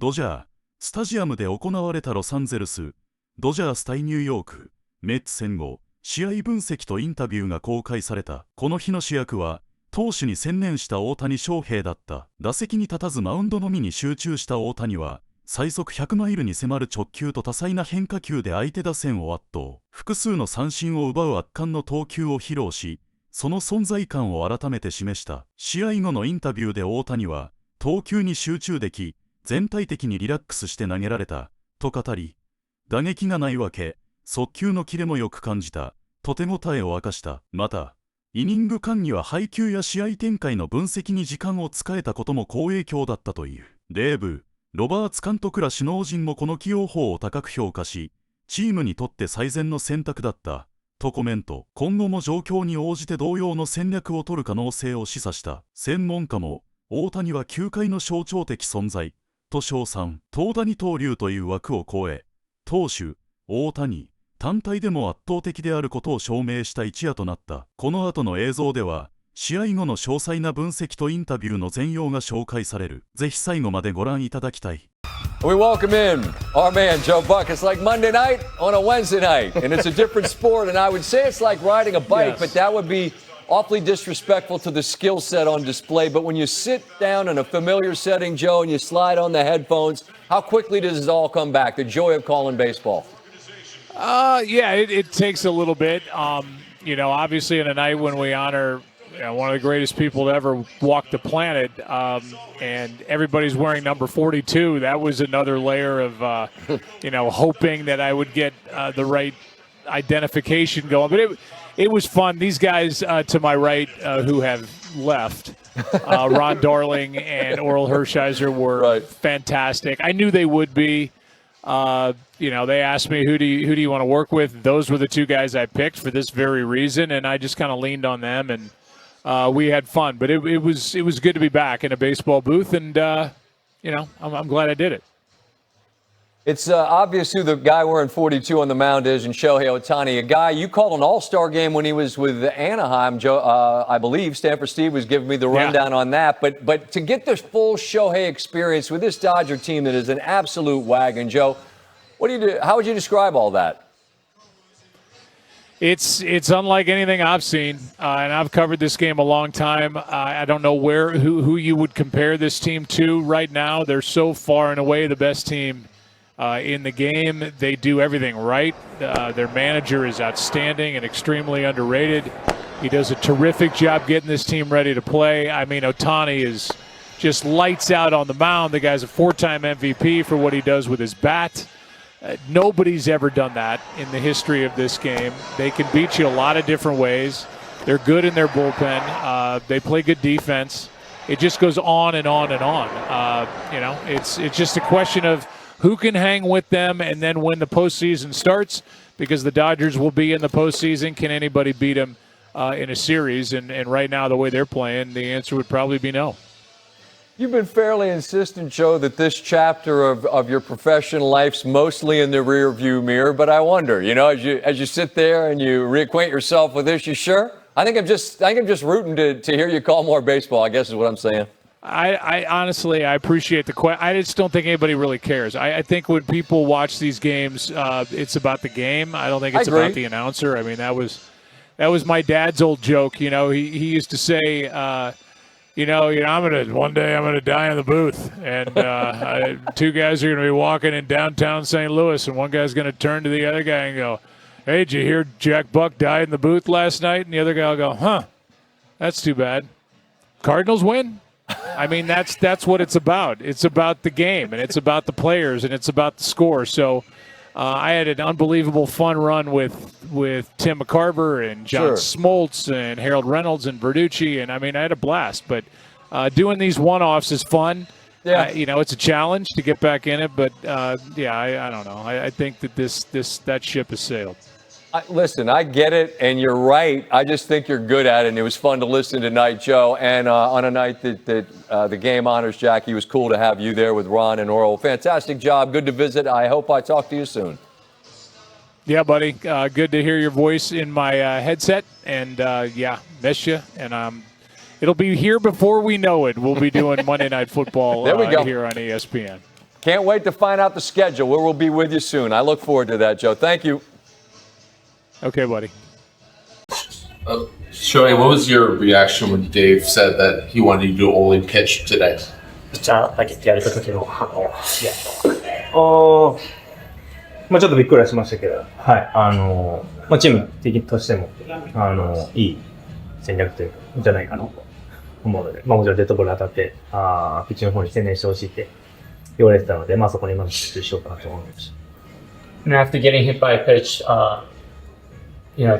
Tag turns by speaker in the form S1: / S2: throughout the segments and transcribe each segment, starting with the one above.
S1: ドジャースタジアムで行われたロサンゼルスドジャース対ニューヨークメッツ戦後、試合分析とインタビューが公開された。この日の主役は投手に専念した大谷翔平だった。打席に立たずマウンドのみに集中した大谷は最速100マイルに迫る直球と多彩な変化球で相手打線を圧倒。複数の三振を奪う圧巻の投球を披露し、その存在感を改めて示した。試合後のインタビューで大谷は、投球に集中でき、全体的にリラックスして投げられた、と語り、打撃がないわけ、速球のキレもよく感じた、と手応えを明かした。また、イニング間には配球や試合展開の分析に時間を使えたことも好影響だったという。デーブ、ロバーツ監督ら首脳陣もこの起用法を高く評価し、チームにとって最善の選択だった、とコメント。今後も状況に応じて同様の戦略を取る可能性を示唆した。専門家も、大谷は球界の象徴的存在、と称賛。投打二刀流という枠を超え、投手、大谷、単体でも圧倒的であることを証明した一夜となった。この後の映像では、試合後の詳細な分析とインタビューの全容が紹介される。ぜひ最後までご覧いただきたい。
S2: We welcome in our man, Joe Buck. It's like Monday night on a Wednesday night, and it's a different sport, and I would say it's like riding a bike, but that would be awfully disrespectful to the skill set on display. But when you sit down in a familiar setting, Joe, and you slide on the headphones, how quickly does it all come back, the joy of calling baseball?
S3: Yeah, it takes a little bit. Obviously on a night when we honor one of the greatest people to ever walk the planet, and everybody's wearing number 42. That was another layer of, hoping that I would get the right identification going. But it was fun. These guys to my right who have left, Ron Darling and Oral Hershiser were fantastic. I knew they would be. They asked me who do you want to work with. Those were the two guys I picked for this very reason, and I just kind of leaned on them and. We had fun, but it was good to be back in a baseball booth, and I'm glad I did it.
S2: It's obvious who the guy wearing 42 on the mound is, and Shohei Ohtani, a guy you called an all-star game when he was with Anaheim. Joe, I believe Stanford Steve was giving me the rundown on that. But to get the full Shohei experience with this Dodger team that is an absolute wagon, Joe, what do you do? How would you describe all that?
S3: It's unlike anything I've seen, and I've covered this game a long time. I don't know who you would compare this team to right now. They're so far and away the best team in the game. They do everything right. Their manager is outstanding and extremely underrated. He does a terrific job getting this team ready to play. I mean, Ohtani is just lights out on the mound. The guy's a 4-time MVP for what he does with his bat. Nobody's ever done that in the history of this game. They can beat you a lot of different ways. They're good in their bullpen. They play good defense. It just goes on and on and on. It's just a question of who can hang with them, and then when the postseason starts, because the Dodgers will be in the postseason, can anybody beat them in a series? And right now, the way they're playing, the answer would probably be no.
S2: You've been fairly insistent, Joe, that this chapter of your professional life's mostly in the rearview mirror. But I wonder, as you sit there and you reacquaint yourself with this, you sure? I think I'm just rooting to hear you call more baseball, I guess is what I'm saying.
S3: I honestly, I appreciate the question. I just don't think anybody really cares. I think when people watch these games, it's about the game. I don't think it's about the announcer. I mean, that was my dad's old joke. He used to say, one day I'm gonna die in the booth, and two guys are gonna be walking in downtown St. Louis, and one guy's gonna turn to the other guy and go, "Hey, did you hear Jack Buck died in the booth last night?" And the other guy will go, "Huh, that's too bad. Cardinals win." I mean, that's what it's about. It's about the game, and it's about the players, and it's about the score. So I had an unbelievable fun run with Tim McCarver and John Smoltz and Harold Reynolds and Verducci, and I mean, I had a blast. But doing these one-offs is fun. Yeah. It's a challenge to get back in it, but I don't know. I think that that ship has sailed.
S2: Listen, I get it, and you're right. I just think you're good at it, and it was fun to listen tonight, Joe. And on a night that the game honors Jackie, it was cool to have you there with Ron and Oral. Fantastic job. Good to visit. I hope I talk to you soon.
S3: Yeah, buddy. Good to hear your voice in my headset. And, miss you. And it'll be here before we know it. We'll be doing Monday Night Football
S2: there we go.
S3: Here on ESPN.
S2: Can't wait to find out the schedule. We'll be with you soon. I look forward to that, Joe. Thank you.
S3: Okay, buddy.
S4: Shohei, what was your reaction when Dave said that he wanted you to only pitch today?
S5: じゃあ、だけやるときの反応。まあちょっとびっくりはしましたけど、はい、まあチーム的としても、いい戦略というか、じゃないかなと思うので、まあもちろんデッドボール当たって、ピッチの方に専念してほしいって言われてたので、まあそこにまず集中しようかなと思いました。
S6: And after getting hit by a pitch, I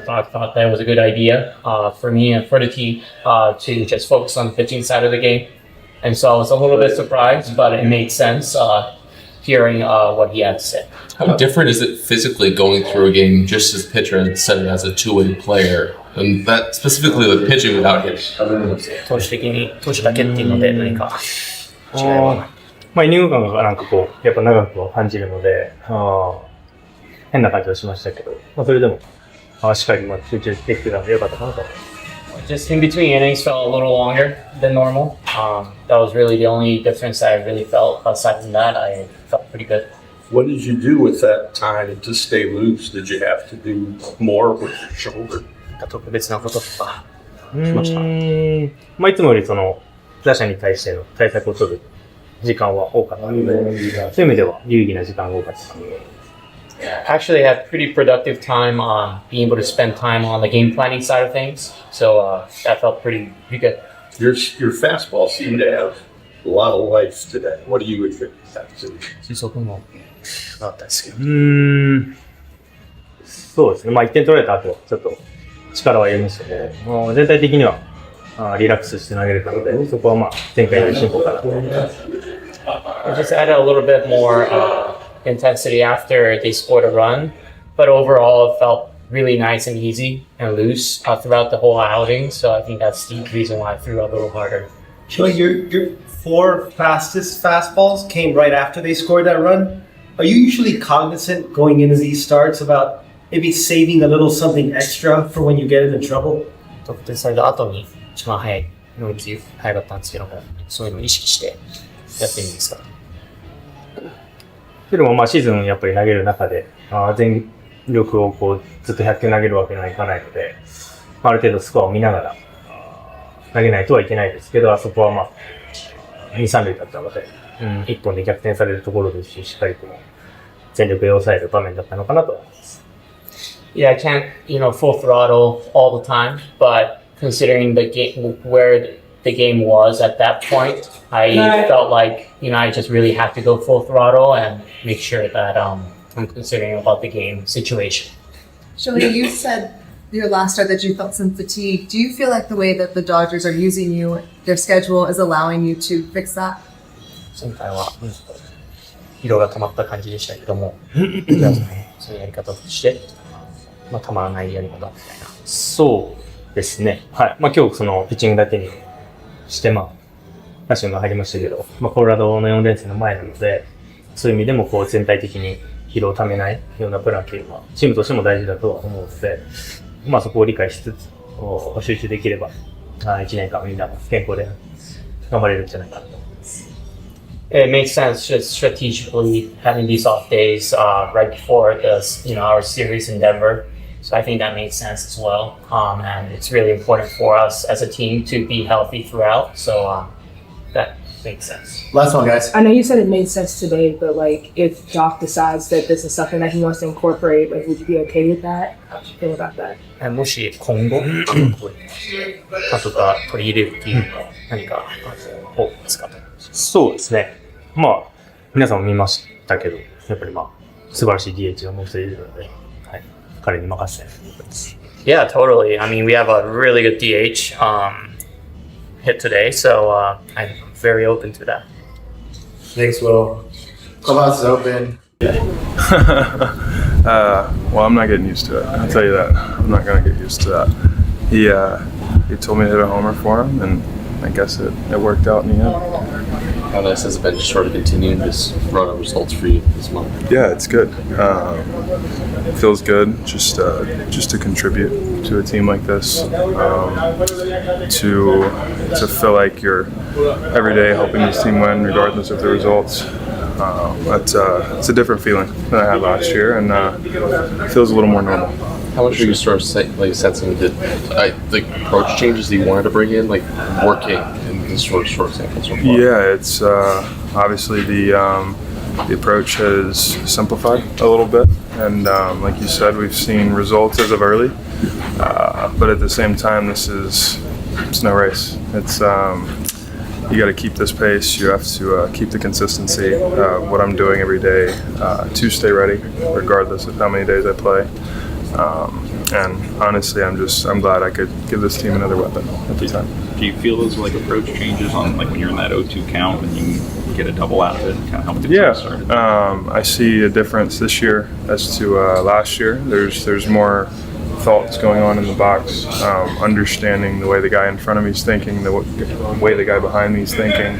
S6: thought that was a good idea for me and for the team to just focus on the pitching side of the game. And so I was a little bit surprised, but it made sense hearing what he had to say.
S4: How different is it physically going through a game just as pitcher instead of as a two-way player? And that specifically with pitching without hitting.
S6: 投手だけっていうので何か違いは。
S5: まあイニング間がなんかこう、やっぱ長く感じるので、変な感じはしましたけど、まあそれでも、しっかり集中できてたのでよかったかなと思います。
S6: Just in between innings felt a little longer than normal. That was really the only difference I really felt. Aside from that, I felt pretty good.
S7: What did you do with that time to stay loose? Did you have to do more with your shoulder?
S6: 特別なこととかしました。
S5: まあいつもよりその打者に対しての対策を取る時間は多かったので、そういう意味では有意義な時間が多かったので。
S6: Actually had pretty productive time being able to spend time on the game planning side of things. So that felt pretty good.
S7: Your fastball seemed to have a lot of life today. What do you attribute that to?
S6: 推測もなかったですけど。
S5: そうですね。まあ1点取られた後、ちょっと力は入れましたけど、もう全体的にはリラックスして投げれたので、そこはまあ前回より進歩かなと思います。
S6: I just added a little bit more intensity after they scored a run, but overall it felt really nice and easy and loose throughout the whole outing. So I think that's the reason why I threw a little harder.
S8: So your 4 fastest fastballs came right after they scored that run. Are you usually cognizant going into these starts about maybe saving a little something extra for when you get into trouble?
S6: 得点された後に一番早い4球早かったんですけども、そういうのを意識してやっていいんですか？
S5: でもまあシーズンやっぱり投げる中で全力をこうずっと100球投げるわけにはいかないので、ある程度スコアを見ながら投げないとはいけないですけど、あそこはまあ2、3塁だったので、1本で逆転されるところですし、しっかりと全力で抑える場面だったのかなと思います。
S6: Yeah, I can't, full throttle all the time, but considering the game where the game was at that point, I felt like, I just really had to go full throttle and make sure that I'm considering about the game situation.
S9: Shohei, you said your last start that you felt some fatigue. Do you feel like the way that the Dodgers are using you, their schedule is allowing you to fix that?
S6: 前回は疲労が溜まった感じでしたけども、そういうやり方として、溜まらないやり方みたいな。
S5: そうですね。はい。まあ今日そのピッチングだけにしてラッシングが入りましたけど、コロラドの4連戦の前なので、そういう意味でもこう全体的に疲労をためないようなプランっていうのはチームとしても大事だとは思うので、そこを理解しつつ集中できれば1年間みんな健康で頑張れるんじゃないかなと思います。
S6: It makes sense just strategically having these off days right before our series in Denver. So I think that makes sense as well. And it's really important for us as a team to be healthy throughout. So that makes sense.
S8: Last one, guys.
S10: I know you said it made sense today, but if Jock decides that this is something that he wants to incorporate, would you be okay with that? How do you feel about that?
S6: もし今後、とか取り入れるっていうのは何か多いですか？
S5: そうですね。皆さんも見ましたけど、やっぱり素晴らしい DH がもう一人いるので、はい、彼に任せたいと思います。
S6: Yeah, totally. I mean, we have a really good DH hit today, so I'm very open to that.
S8: Thanks, Will. Clubhouse is open.
S11: Well, I'm not getting used to it. I'll tell you that. I'm not going to get used to that. He told me to hit a homer for him, and I guess it worked out in the end.
S4: How nice has it been to sort of continue this run of results for you this month?
S11: Yeah, it's good. It feels good just to contribute to a team like this, to feel like you're every day helping this team win regardless of the results. It's a different feeling than I had last year, and it feels a little more normal.
S4: How much are you sort of sensing that the approach changes that you wanted to bring in, like working in this short sample so far?
S11: Yeah, it's obviously the approach has simplified a little bit, and like you said, we've seen results as of early. But at the same time, it's no race. It's you got to keep this pace. You have to keep the consistency. What I'm doing every day to stay ready, regardless of how many days I play. And honestly, I'm glad I could give this team another weapon at the time.
S12: Do you feel those like approach changes on like when you're in that 0-2 count and you get a double out of it? Kind of help the team start?
S11: I see a difference this year as to last year. There's more thoughts going on in the box, understanding the way the guy in front of me is thinking, the way the guy behind me is thinking.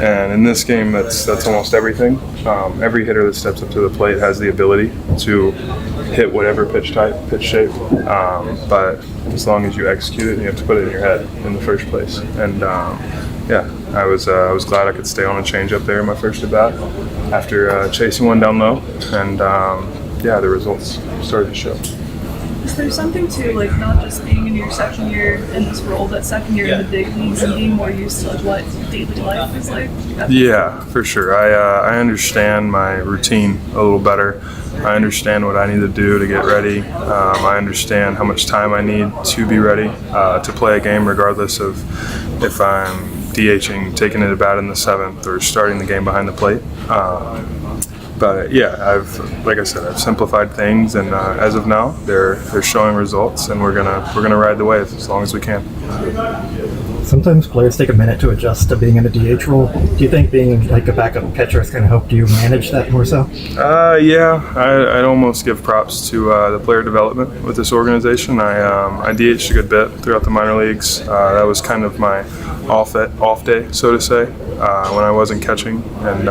S11: And in this game, that's almost everything. Every hitter that steps up to the plate has the ability to hit whatever pitch type, pitch shape. But as long as you execute it, you have to put it in your head in the first place. And I was glad I could stay on a change up there in my first at bat after chasing one down low, and the results started to show.
S13: Is there something to like not just being in your second year in this role, but second year in the big leagues and being more used to like what daily life is like?
S11: Yeah, for sure. I understand my routine a little better. I understand what I need to do to get ready. I understand how much time I need to be ready to play a game, regardless of if I'm DHing, taking it at bat in the 7th, or starting the game behind the plate. But yeah, like I said, I've simplified things, and as of now, they're showing results, and we're gonna ride the wave as long as we can.
S14: Sometimes players take a minute to adjust to being in a DH role. Do you think being like a backup catcher has kind of helped you manage that more so?
S11: I'd almost give props to the player development with this organization. I DH'd a good bit throughout the minor leagues. That was kind of my off day, so to say, when I wasn't catching, and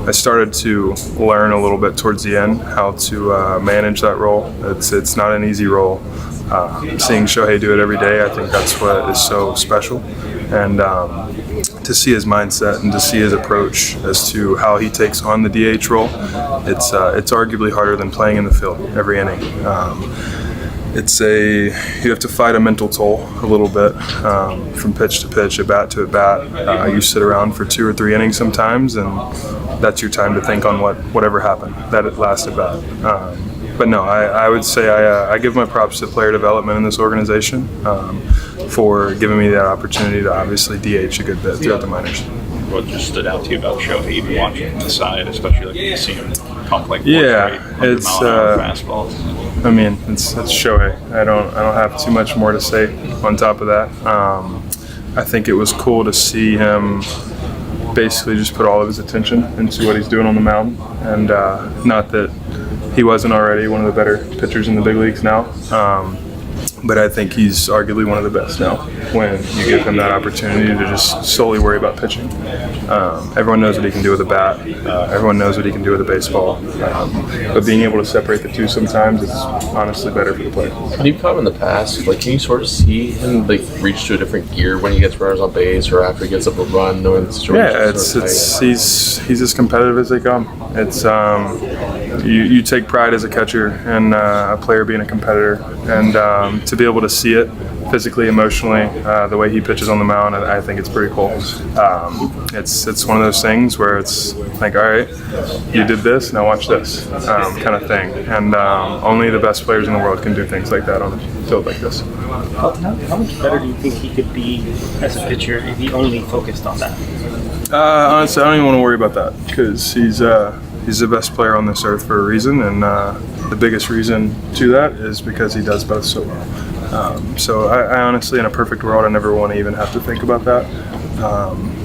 S11: I started to learn a little bit towards the end how to manage that role. It's not an easy role. Seeing Shohei do it every day, I think that's what is so special. And to see his mindset and to see his approach as to how he takes on the DH role, it's arguably harder than playing in the field every inning. You have to fight a mental toll a little bit from pitch to pitch, at bat to at bat. You sit around for 2 or 3 innings sometimes, and that's your time to think on whatever happened that last at bat. But no, I would say I give my props to player development in this organization for giving me that opportunity to obviously DH a good bit throughout the minors.
S12: What just stood out to you about Shohei, even watching the side, especially like when you see him pump like
S11: it's
S12: fastballs?
S11: I mean, it's Shohei. I don't have too much more to say on top of that. I think it was cool to see him basically just put all of his attention into what he's doing on the mound, and not that he wasn't already one of the better pitchers in the big leagues now, but I think he's arguably one of the best now when you give him that opportunity to just solely worry about pitching. Everyone knows what he can do with a bat. Everyone knows what he can do with a baseball. But being able to separate the two sometimes is honestly better for the player.
S4: When you've caught him in the past, like, can you sort of see him like reach to a different gear when he gets runners on base or after he gets up a run, knowing the situation?
S11: Yeah, he's as competitive as they come. It's you take pride as a catcher and a player being a competitor, and to be able to see it physically, emotionally, the way he pitches on the mound, I think it's pretty cool. It's one of those things where it's like, all right, you did this, now watch this, kind of thing. And only the best players in the world can do things like that on a field like this.
S14: How much better do you think he could be as a pitcher if he only focused on that?
S11: Honestly, I don't even want to worry about that, because he's the best player on this earth for a reason, and the biggest reason to that is because he does both so well. So I honestly, in a perfect world, I never want to even have to think about that.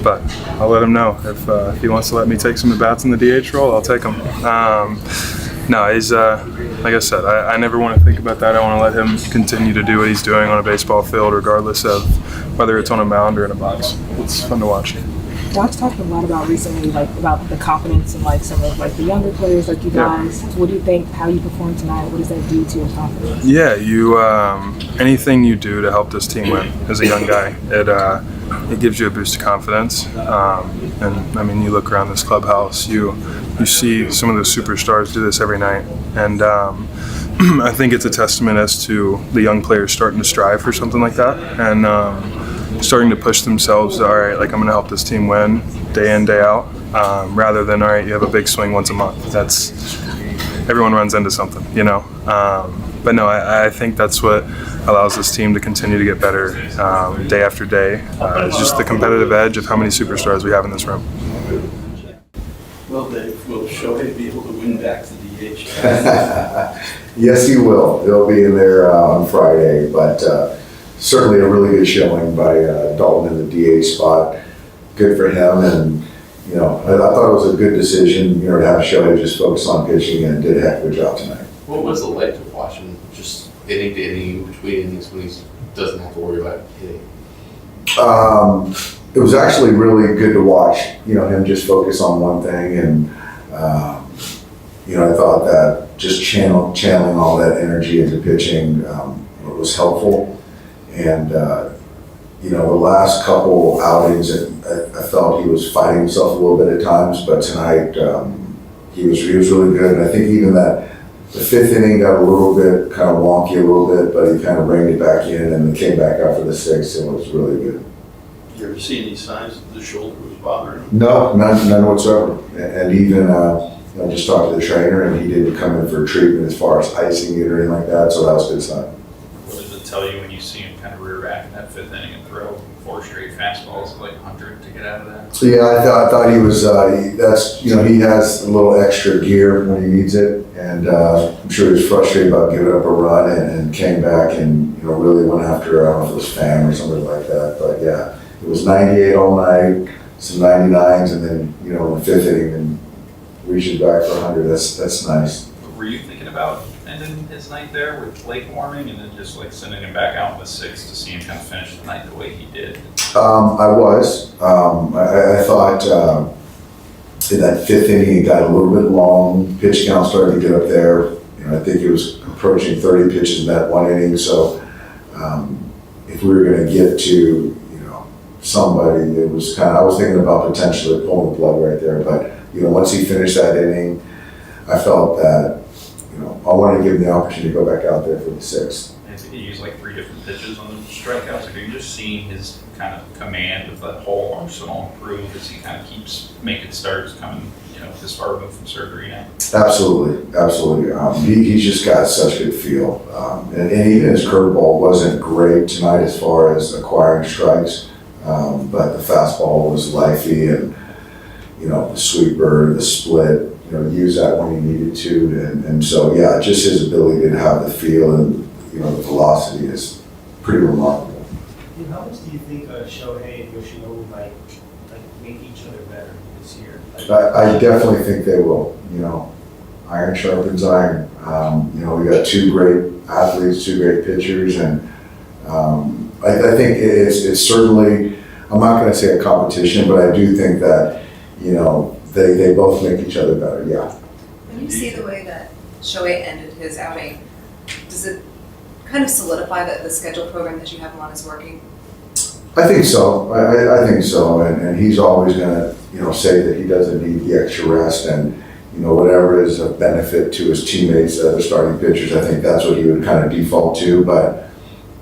S11: But I'll let him know if he wants to let me take some at-bats in the DH role, I'll take him. No, he's like I said, I never want to think about that. I want to let him continue to do what he's doing on a baseball field, regardless of whether it's on a mound or in a box. It's fun to watch.
S10: Doc's talked a lot about recently, like about the confidence in like some of like the younger players, like you guys. What do you think? How you performed tonight? What does that do to your confidence?
S11: Yeah, you anything you do to help this team win as a young guy, it gives you a boost of confidence. And I mean, you look around this clubhouse, you see some of the superstars do this every night, and I think it's a testament as to the young players starting to strive for something like that, and starting to push themselves. All right, like I'm going to help this team win day in, day out, rather than all right, you have a big swing once a month. That's everyone runs into something, you know. But no, I think that's what allows this team to continue to get better day after day. It's just the competitive edge of how many superstars we have in this room.
S7: Well, Dave, will Shohei be able to win back the DH?
S15: Yes, he will. He'll be in there on Friday, but certainly a really good showing by Dalton in the DH spot. Good for him, and you know, I thought it was a good decision, you know, to have Shohei just focus on pitching, and did a heck of a job tonight.
S4: What was it like to watch him just inning to inning, between innings, when he doesn't have to worry about hitting?
S15: It was actually really good to watch, you know, him just focus on one thing, and you know, I thought that just channeling all that energy into pitching was helpful. And you know, the last couple outings, I felt he was fighting himself a little bit at times, but tonight he was really good. And I think even that the fifth inning got a little bit kind of wonky a little bit, but he kind of reined it back in and then came back out for the sixth, and it was really good.
S7: Did you ever see any signs that the shoulder was bothering him?
S15: No, none whatsoever. And even I just talked to the trainer, and he didn't come in for treatment as far as icing it or anything like that, so that was a good sign.
S12: What does it tell you when you see him kind of rear back in that fifth inning and throw 4 straight fastballs, like 100 to get out of that?
S15: So yeah, I thought he was. That's, you know, he has a little extra gear when he needs it, and I'm sure he was frustrated about giving up a run, and came back and, you know, really went after, I don't know if it was Pham or something like that, but yeah, it was 98 all night, some 99s, and then, you know, in the fifth inning and reaching back for 100. That's nice.
S12: Were you thinking about ending his night there with late warming and then just like sending him back out in the sixth to see him kind of finish the night the way he did?
S15: I was. I thought in that fifth inning it got a little bit long. Pitch count started to get up there. You know, I think it was approaching 30 pitches in that one inning. So if we were going to get to, you know, somebody, it was kind of, I was thinking about potentially pulling the plug right there. But, you know, once he finished that inning, I felt that, you know, I wanted to give him the opportunity to go back out there for the sixth.
S12: I think he used like 3 different pitches on the strikeouts. Like, are you just seeing his kind of command of that whole arsenal improve as he kind of keeps making starts coming, you know, this far removed from surgery now?
S15: Absolutely. He's just got such good feel. And even his curveball wasn't great tonight as far as acquiring strikes, but the fastball was lifey, and, you know, the sweeper, the split, you know, use that when he needed to, and so yeah, just his ability to have the feel and, you know, the velocity is pretty remarkable.
S8: And how much do you think Shohei and Yoshinobu might make each other better this year?
S15: I definitely think they will. You know, iron sharpens iron. You know, we got 2 great athletes, 2 great pitchers, and I think it's certainly, I'm not going to say a competition, but I do think that, you know, they both make each other better, yeah.
S9: When you see the way that Shohei ended his outing, does it kind of solidify that the schedule program that you have him on is working?
S15: I think so. I think so, and he's always going to, you know, say that he doesn't need the extra rest, and, you know, whatever is a benefit to his teammates, the starting pitchers, I think that's what he would kind of default to. But,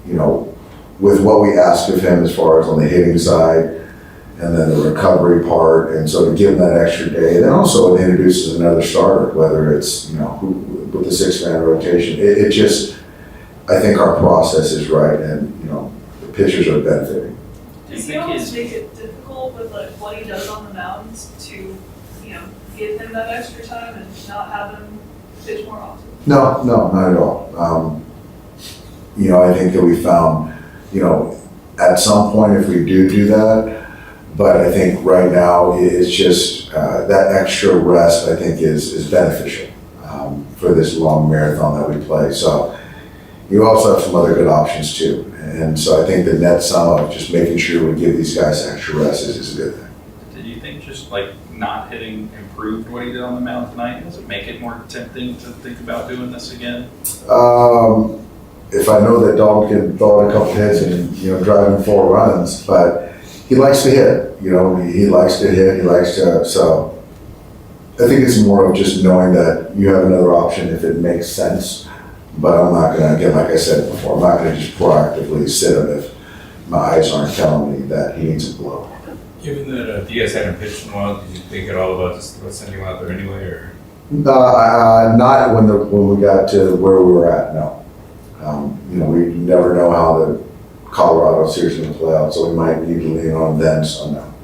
S15: you know, with what we ask of him as far as on the hitting side, and then the recovery part, and so to give him that extra day, and then also it introduces another starter, whether it's, you know, with the 6-man rotation. It just, I think our process is right, and, you know, the pitchers are benefiting.
S13: Does he almost make it difficult with like what he does on the mound to, you know, give him that extra time and not have him pitch more often?
S15: No, not at all. You know, I think that we found, you know, at some point if we do that, but I think right now it's just that extra rest, I think, is beneficial for this long marathon that we play. So you also have some other good options too. And so I think the net sum of just making sure we give these guys extra rest is a good thing.
S12: Did like not hitting improved what he did on the mound tonight? Does it make it more tempting to think about doing this again?
S15: If I know that Dalton can throw in a couple hits and, drive in 4 runs, but he likes to hit, he likes to hit, he likes to, so I think it's more of just knowing that you have another option if it makes sense, but I'm not going to, again, like I said before, I'm not going to just proactively sit him if my eyes aren't telling me that he needs a blow.
S16: Given that Diaz hadn't pitched in a while, did you think at all about just sending him out there anyway, or?
S15: Not when we got to where we were at, no. We never know how the Colorado series is going to play out, so we might need to lean on them, so no.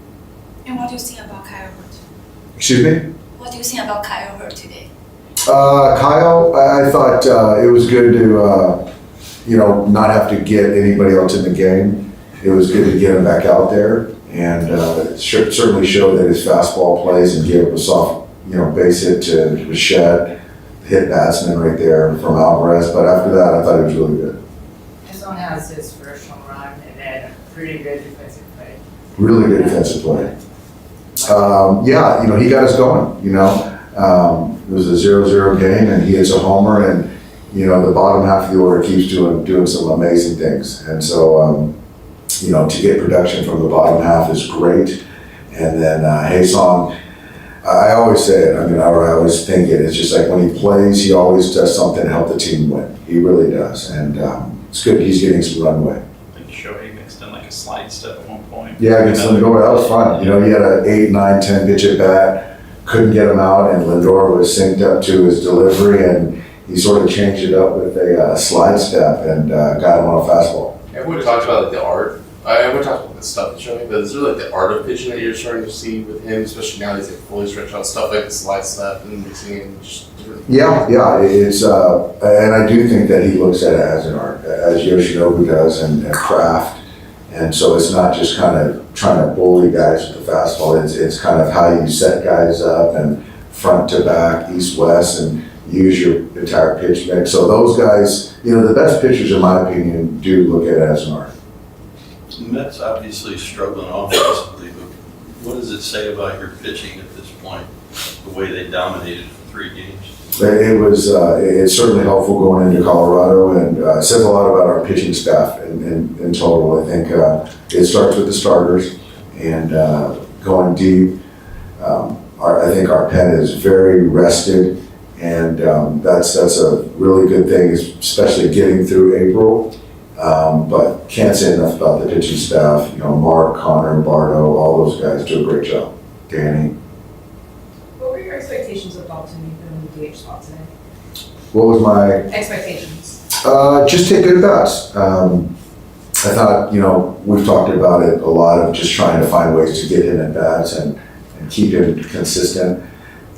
S17: And what do you think about Kyle Hurt?
S15: Excuse me?
S17: What do you think about Kyle Hurt today?
S15: Kyle, I thought it was good to, not have to get anybody else in the game. It was good to get him back out there, and certainly showed that his fastball plays and gave up a soft, base hit to Shed, hit batsman right there from Alvarez. But after that, I thought he was really good.
S18: This one has his first home run and then pretty good defensive play.
S15: Really good defensive play. He got us going. It was a 0-0 game, and he hits a homer, and the bottom half of the order keeps doing some amazing things. And so, to get production from the bottom half is great. And then Haesong, I always say it. I always think it. It's just like when he plays, he always does something to help the team win. He really does, and it's good. He's getting some runway.
S12: I think Shohei mixed in like a slide step at one point.
S15: Yeah, against Lindor, that was fun. He had an 8, 9, 10 pitch at bat, couldn't get him out, and Lindor was synced up to his delivery, and he sort of changed it up with a slide step and got him on a fastball.
S4: Everyone talks about the art. Everyone talks about the stuff that's showing, but is there the art of pitching that you're starting to see with him, especially now he's fully stretched out, stuff like the slide step and mixing and just different.
S15: Yeah, it's and I do think that he looks at it as an art, as Yoshinobu does, and craft. And so it's not just kind of trying to bully guys with the fastball. It's kind of how you set guys up and front to back, east west, and use your entire pitch mix. So those guys, the best pitchers, in my opinion, do look at it as an art.
S7: The Mets obviously struggling offensively, but what does it say about your pitching at this point, the way they dominated for 3 games?
S15: It's certainly helpful going into Colorado, and it says a lot about our pitching staff in total. I think it starts with the starters and going deep. I think our pen is very rested, and that's a really good thing, especially getting through April. But can't say enough about the pitching staff. Mark, Connor, Bardo, all those guys do a great job. Danny.
S10: What were your expectations of Dalton in the DH spot today?
S15: What was my
S10: Expectations?
S15: just take good bats. I thought, we've talked about it a lot of just trying to find ways to get him at bats and keep him consistent.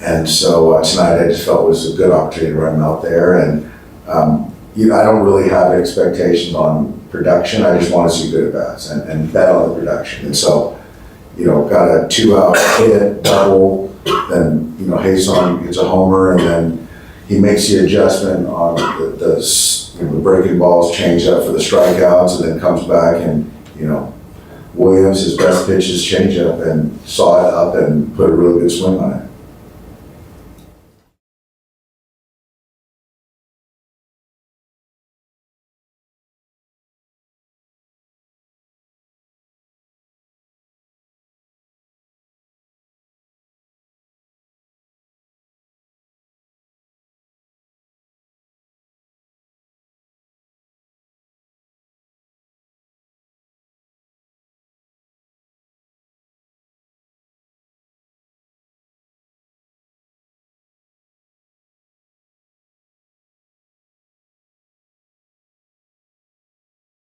S15: And so tonight I just felt it was a good opportunity to run him out there. And I don't really have expectations on production. I just want to see good at bats and bet on the production. And so, got a 2-out hit, double, then, Haesong gets a homer, and then he makes the adjustment on the breaking balls, change up for the strikeouts, and then comes back and, Williams, his best pitch is change up, and saw it up and put a really good swing on it.